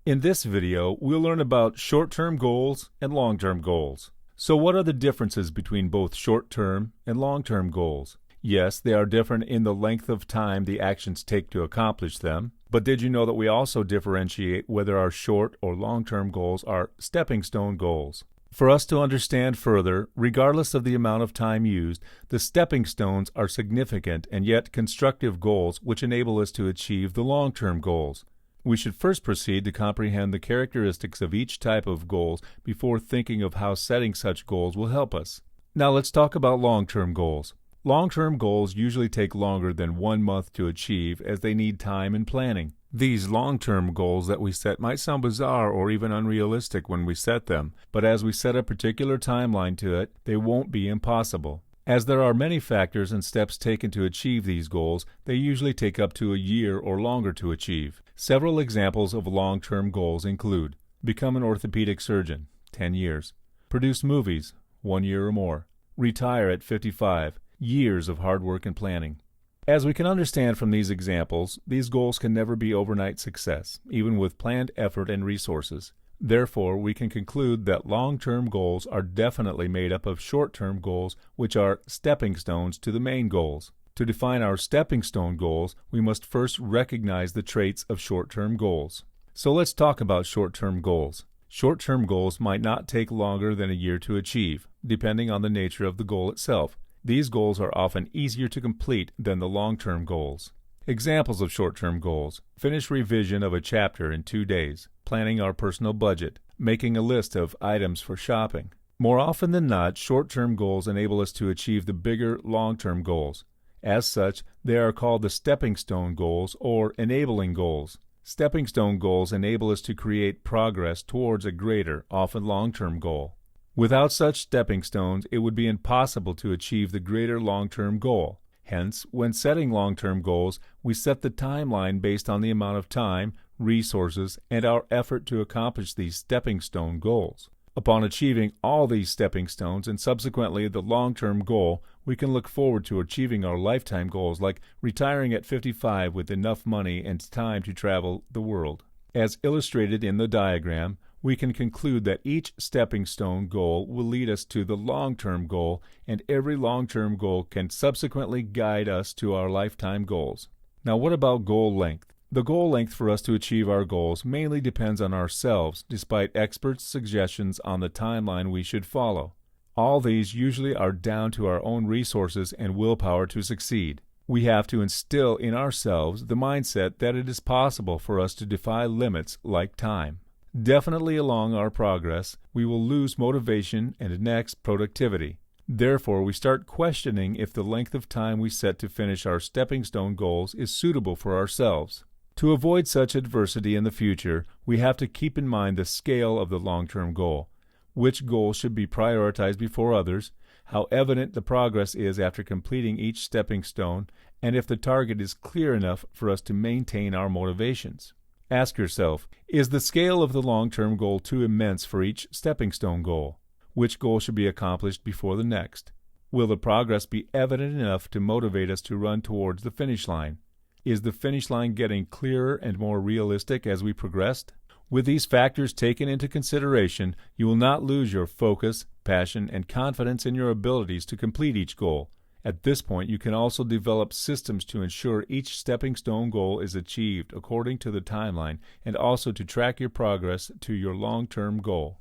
In this video, we'll learn about short-term goals and long-term goals. So what are the differences between both short-term and long-term goals? Yes, they are different in the length of time the actions take to accomplish them, but did you know that we also differentiate whether our short or long-term goals are stepping stone goals? For us to understand further, regardless of the amount of time used, the stepping stones are significant and yet constructive goals which enable us to achieve the long-term goals. We should first proceed to comprehend the characteristics of each type of goals before thinking of how setting such goals will help us. Now let's talk about long-term goals. Long-term goals usually take longer than 1 month to achieve as they need time and planning. These long-term goals that we set might sound bizarre or even unrealistic when we set them, but as we set a particular timeline to it, they won't be impossible. As there are many factors and steps taken to achieve these goals, they usually take up to a year or longer to achieve. Several examples of long-term goals include: become an orthopedic surgeon, 10 years; produce movies, 1 year or more; retire at 55, years of hard work and planning. As we can understand from these examples, these goals can never be overnight success, even with planned effort and resources. Therefore, we can conclude that long-term goals are definitely made up of short-term goals, which are stepping stones to the main goals. To define our stepping stone goals, we must first recognize the traits of short-term goals. So let's talk about short-term goals. Short-term goals might not take longer than a year to achieve, depending on the nature of the goal itself. These goals are often easier to complete than the long-term goals. Examples of short-term goals: finish revision of a chapter in 2 days, planning our personal budget, making a list of items for shopping. More often than not, short-term goals enable us to achieve the bigger long-term goals. As such, they are called the stepping stone goals or enabling goals. Stepping stone goals enable us to create progress towards a greater, often long-term goal. Without such stepping stones, it would be impossible to achieve the greater long-term goal. Hence, when setting long-term goals, we set the timeline based on the amount of time, resources, and our effort to accomplish these stepping stone goals. Upon achieving all these stepping stones and subsequently the long-term goal, we can look forward to achieving our lifetime goals like retiring at 55 with enough money and time to travel the world. As illustrated in the diagram, we can conclude that each stepping stone goal will lead us to the long-term goal, and every long-term goal can subsequently guide us to our lifetime goals. Now, what about goal length? The goal length for us to achieve our goals mainly depends on ourselves, despite experts' suggestions on the timeline we should follow. All these usually are down to our own resources and willpower to succeed. We have to instill in ourselves the mindset that it is possible for us to defy limits like time. Definitely along our progress, we will lose motivation and next productivity. Therefore, we start questioning if the length of time we set to finish our stepping stone goals is suitable for ourselves. To avoid such adversity in the future, we have to keep in mind the scale of the long-term goal, which goal should be prioritized before others, how evident the progress is after completing each stepping stone, and if the target is clear enough for us to maintain our motivations. Ask yourself, is the scale of the long-term goal too immense for each stepping stone goal? Which goal should be accomplished before the next? Will the progress be evident enough to motivate us to run towards the finish line? Is the finish line getting clearer and more realistic as we progressed? With these factors taken into consideration, you will not lose your focus, passion, and confidence in your abilities to complete each goal. At this point, you can also develop systems to ensure each stepping stone goal is achieved according to the timeline and also to track your progress to your long-term goal.